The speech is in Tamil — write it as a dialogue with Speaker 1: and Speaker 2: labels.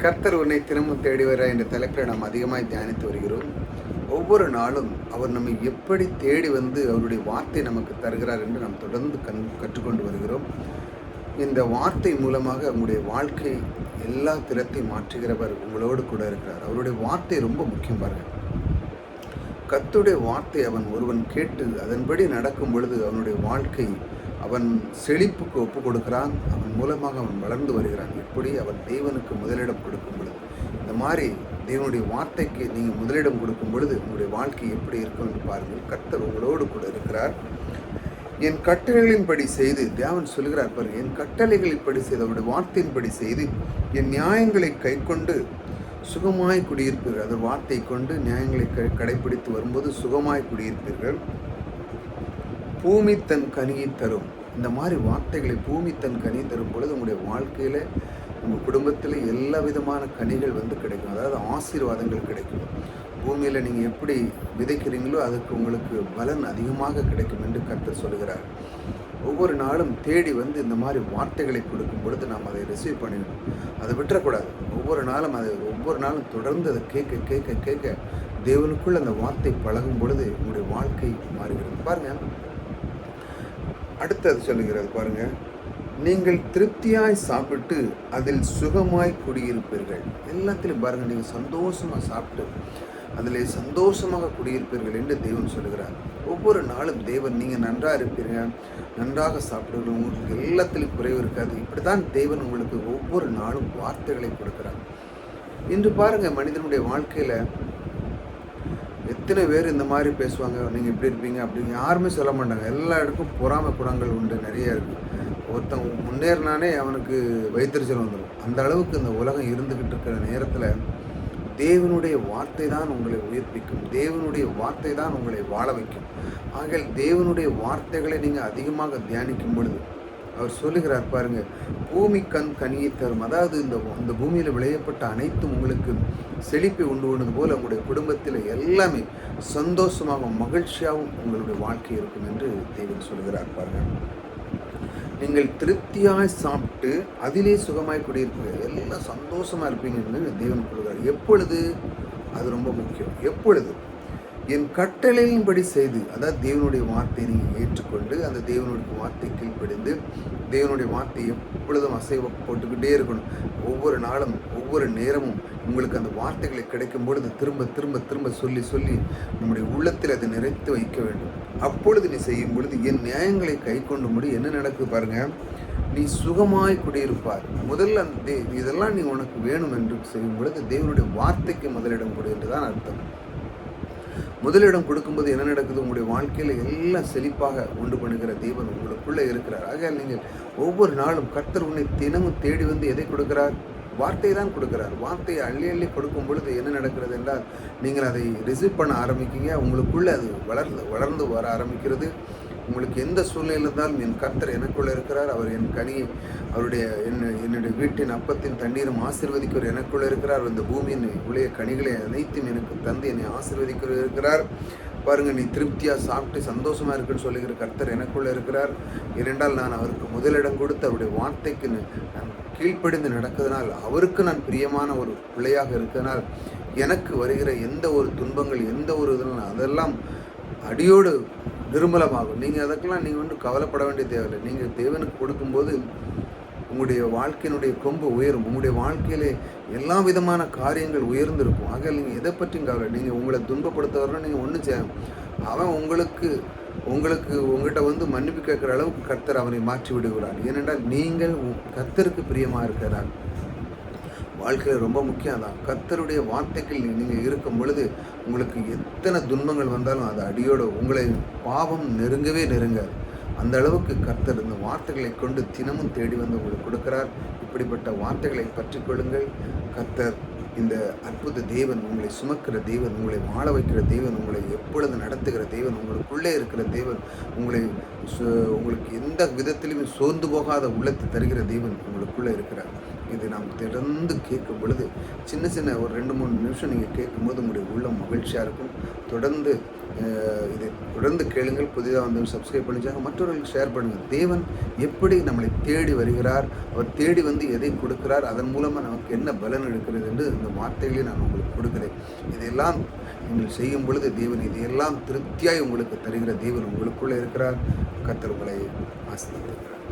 Speaker 1: கர்த்தர் உன்னை தினமும் தேடி வர என்ற தலைப்பில் நாம் அதிகமாக தியானித்து வருகிறோம். ஒவ்வொரு நாளும் அவர் நம்மை எப்படி தேடி வந்து அவருடைய வார்த்தை நமக்கு தருகிறார் என்று நாம் தொடர்ந்து கற்றுக்கொண்டு வருகிறோம். இந்த வார்த்தை மூலமாக உங்களுடைய வாழ்க்கை எல்லா திறத்தையும் மாற்றுகிறவர் உங்களோடு கூட இருக்கிறார். அவருடைய வார்த்தை ரொம்ப முக்கியம் பாருங்கள். கர்த்தருடைய வார்த்தை அவன் ஒருவன் கேட்டு அதன்படி நடக்கும் பொழுது அவனுடைய வாழ்க்கை அவன் செழிப்புக்கு ஒப்பு கொடுக்கிறான். அவன் மூலமாக அவன் வளர்ந்து வருகிறான். எப்படி அவன் தேவனுக்கு முதலிடம் கொடுக்கும் பொழுது, இந்த மாதிரி தேவனுடைய வார்த்தைக்கு நீங்கள் முதலிடம் கொடுக்கும் பொழுது உங்களுடைய வாழ்க்கை எப்படி இருக்கும் என்று பாருங்கள். கர்த்தர் உங்களோடு கூட இருக்கிறார். என் கட்டளைகளின்படி செய்து, தேவன் சொல்கிறார் பாருங்கள், என் கட்டளைகளின்படி செய்து, அவருடைய வார்த்தையின்படி செய்து என் நியாயங்களை கை கொண்டு சுகமாய் குடியிருப்பீர்கள். அது வார்த்தை கொண்டு நியாயங்களை கடைபிடித்து வரும்போது சுகமாய் குடியிருப்பீர்கள். பூமி தன் கனியை தரும். இந்த மாதிரி வார்த்தைகளை பூமி தன் கனி தரும் பொழுது உங்களுடைய வாழ்க்கையில் உங்கள் குடும்பத்தில் எல்லா விதமான கனிகள் கிடைக்கும். அதாவது ஆசீர்வாதங்கள் கிடைக்கும். பூமியில் நீங்கள் எப்படி விதைக்கிறீங்களோ அதுக்கு உங்களுக்கு பலன் அதிகமாக கிடைக்கும் என்று கர்த்தர் சொல்கிறார். ஒவ்வொரு நாளும் தேடி இந்த மாதிரி வார்த்தைகளை கொடுக்கும் பொழுது நாம் அதை ரிசீவ் பண்ணிடணும். அதை விட்டுறக்கூடாது. ஒவ்வொரு நாளும் தொடர்ந்து அதை கேட்க கேட்க கேட்க தேவனுக்குள் அந்த வார்த்தை பழகும் பொழுது உங்களுடைய வாழ்க்கை மாறுகிறது. பாருங்கள், அடுத்தது சொல்லுகிறது பாருங்க, நீங்கள் திருப்தியாய் சாப்பிட்டு அதில் சுகமாய் குடியிருப்பீர்கள். எல்லாத்திலும் பாருங்கள், நீங்கள் சந்தோஷமாக சாப்பிட்டு அதில் சந்தோஷமாக குடியிருப்பீர்கள் என்று தேவன் சொல்லுகிறார். ஒவ்வொரு நாளும் தேவன் நீங்கள் நன்றாக இருப்பீங்க, நன்றாக சாப்பிடுவீர்கள், உங்களுக்கு எல்லாத்திலும் குறைவு இருக்காது. இப்படி தான் தேவன் உங்களுக்கு ஒவ்வொரு நாளும் வார்த்தைகளை கொடுக்குறார். இன்று பாருங்கள், மனிதனுடைய வாழ்க்கையில் எத்தனை பேர் இந்த மாதிரி பேசுவாங்க, நீங்கள் இப்படி இருப்பீங்க அப்படின்னு யாருமே சொல்ல மாட்டாங்க. எல்லா இடத்துக்கும் பொறாமை குணங்கள் உண்டு, நிறைய இருக்குது. ஒருத்தன் முன்னேறினானே அவனுக்கு வைத்தறிச்சல் வந்துடும். அந்த அளவுக்கு இந்த உலகம் இருந்துக்கிட்டு இருக்கிற நேரத்தில் தேவனுடைய வார்த்தை தான் உங்களை உயிர்ப்பிக்கும். தேவனுடைய வார்த்தை தான் உங்களை வாழ வைக்கும். ஆகையால் தேவனுடைய வார்த்தைகளை நீங்கள் அதிகமாக தியானிக்கும் பொழுது அவர் சொல்லுகிறார் பாருங்க, பூமி கனியை தரும். அதாவது இந்த பூமியில் விளையப்பட்ட அனைத்தும் உங்களுக்கு செழிப்பை உண்டு கொண்டது போல உங்களுடைய குடும்பத்தில் எல்லாமே சந்தோஷமாகவும் மகிழ்ச்சியாகவும் உங்களுடைய வாழ்க்கை இருக்கும் என்று தேவன் சொல்கிறார் பாருங்க. நீங்கள் திருப்தியாய் சாப்பிட்டு அதிலே சுகமாய் குடியிருப்பீங்க, எல்லாம் சந்தோஷமாக இருப்பீங்கன்னு தேவன் சொல்கிறார். எப்பொழுது? அது ரொம்ப முக்கியம். எப்பொழுது? என் கட்டளையின்படி செய்து, அதாவது தேவனுடைய வார்த்தையை நீங்கள் ஏற்றுக்கொண்டு அந்த தேவனுடைய வார்த்தை கீழ்ப்படிந்து தேவனுடைய வார்த்தையை எப்பொழுதும் அசைவ போட்டுக்கிட்டே இருக்கணும். ஒவ்வொரு நாளும் ஒவ்வொரு நேரமும் உங்களுக்கு அந்த வார்த்தைகளை கிடைக்கும் பொழுது திரும்ப திரும்ப திரும்ப சொல்லி சொல்லி நம்முடைய உள்ளத்தில் அதை நிறைத்து வைக்க வேண்டும். அப்பொழுது நீ செய்யும் பொழுது என் நியாயங்களை கை கொண்டு முடி என்ன நடக்குது பாருங்க, நீ சுகமாய் குடியிருப்பார். முதல்ல இதெல்லாம் நீ உனக்கு வேணும் என்று செய்யும் பொழுது தேவனுடைய வார்த்தைக்கு முதலிடம் கொடு என்று தான் அர்த்தம். முதலிடம் கொடுக்கும்போது என்ன நடக்குது? உங்களுடைய வாழ்க்கையில் எல்லாம் செழிப்பாக உண்டு பண்ணுகிற தேவன் உங்களுக்குள்ளே இருக்கிறார். ஆகையால் நீங்கள் ஒவ்வொரு நாளும் கர்த்தர் உன்னை தினமும் தேடி எதை கொடுக்கிறார்? வார்த்தை தான் கொடுக்கிறார். வார்த்தையை அள்ளி அள்ளி கொடுக்கும் பொழுது என்ன நடக்கிறது என்றால் நீங்கள் அதை ரிசீவ் பண்ண ஆரம்பிக்கிங்க. உங்களுக்குள்ளே அது வளர்ந்து வர ஆரம்பிக்கிறது. உங்களுக்கு எந்த சூழ்நிலை இருந்தாலும் என் கர்த்தர் எனக்குள்ளே இருக்கிறார். அவர் என் கனியை என்னுடைய வீட்டின் அப்பத்தின் தண்ணீரும் ஆசீர்வதிக்கிறவர் எனக்குள்ளே இருக்கிறார். இந்த பூமியின் உடைய கனிகளை அனைத்தும் எனக்கு தந்து என்னை ஆசீர்வதிக்கிறவர் இருக்கிறார். பாருங்கள், நீ திருப்தியாக சாப்பிட்டு சந்தோஷமாக இருக்குன்னு சொல்லுகிற கர்த்தர் எனக்குள்ளே இருக்கிறார். ஏனென்றால் நான் அவருக்கு முதலிடம் கொடுத்து அவருடைய வார்த்தைக்கு நான் கீழ்ப்படிந்து நடக்கிறதுனால், அவருக்கு நான் பிரியமான ஒரு பிள்ளையாக இருக்கிறதுனால் எனக்கு வருகிற எந்த ஒரு துன்பங்கள் எந்த ஒரு அதெல்லாம் அடியோடு நிர்மலமாகும். நீங்கள் அதற்கெல்லாம் நீங்கள் கவலைப்பட வேண்டிய தேவையில்லை. நீங்கள் தேவனுக்கு கொடுக்கும்போது உங்களுடைய வாழ்க்கையினுடைய கொம்பு உயரும். உங்களுடைய வாழ்க்கையிலே எல்லா விதமான காரியங்கள் உயர்ந்திருக்கும். ஆக நீங்கள் எதை பற்றியும் கவலை. நீங்கள் உங்களை துன்பப்படுத்தவரை நீங்கள் ஒன்றும் செய்யணும். அவன் உங்கள்கிட்ட மன்னிப்பு கேட்குற அளவுக்கு கர்த்தர் அவனை மாற்றி விடுகிறார். ஏனென்றால் நீங்கள் கர்த்தருக்கு பிரியமாக இருக்கிறார். வாழ்க்கையில் ரொம்ப முக்கியம் தான். கர்த்தருடைய வார்த்தைகள் நீங்கள் இருக்கும் பொழுது உங்களுக்கு எத்தனை துன்பங்கள் வந்தாலும் அது அடியோடு உங்களை பாவம் நெருங்காது. அந்த அளவுக்கு கர்த்தர் இந்த வார்த்தைகளை கொண்டு தினமும் தேடி உங்களுக்கு கொடுக்கிறார். இப்படிப்பட்ட வார்த்தைகளை பற்றி கொள்ளுங்கள். கர்த்தர் இந்த அற்புத தேவன், உங்களை சுமக்கிற தேவன், உங்களை வாழ வைக்கிற தேவன், உங்களை எப்பொழுது நடத்துகிற தேவன், உங்களுக்குள்ளே இருக்கிற தேவன், உங்களுக்கு எந்த விதத்திலும் சோர்ந்து போகாத உள்ளத்தை தருகிற தேவன் உங்களுக்குள்ளே இருக்கிறார். இது நாம் தொடர்ந்து கேட்கும் பொழுது சின்ன சின்ன ஒரு 2-3 நிமிஷம் நீங்கள் கேட்கும்போது உங்களுடைய உள்ளம் மகிழ்ச்சியாக இருக்கும். தொடர்ந்து இதை தொடர்ந்து கேளுங்கள். புதிதாக வந்து சப்ஸ்கிரைப் பண்ணிச்சாங்க, மற்றவர்களுக்கு ஷேர் பண்ணுங்கள். தேவன் எப்படி நம்மளை தேடி வருகிறார், அவர் தேடி வந்து எதை கொடுக்கிறார், அதன் மூலமாக நமக்கு என்ன பலன் எடுக்கிறது என்று இந்த வார்த்தைகளை நான் உங்களுக்கு கொடுக்கிறேன். இதையெல்லாம் நீங்கள் செய்யும் பொழுது தேவன் இதையெல்லாம் திருப்தியாய் உங்களுக்கு தருகிற தேவன் உங்களுக்குள்ளே இருக்கிறார். கர்த்தர் உங்களை ஆசீர்வதிக்கிறார்.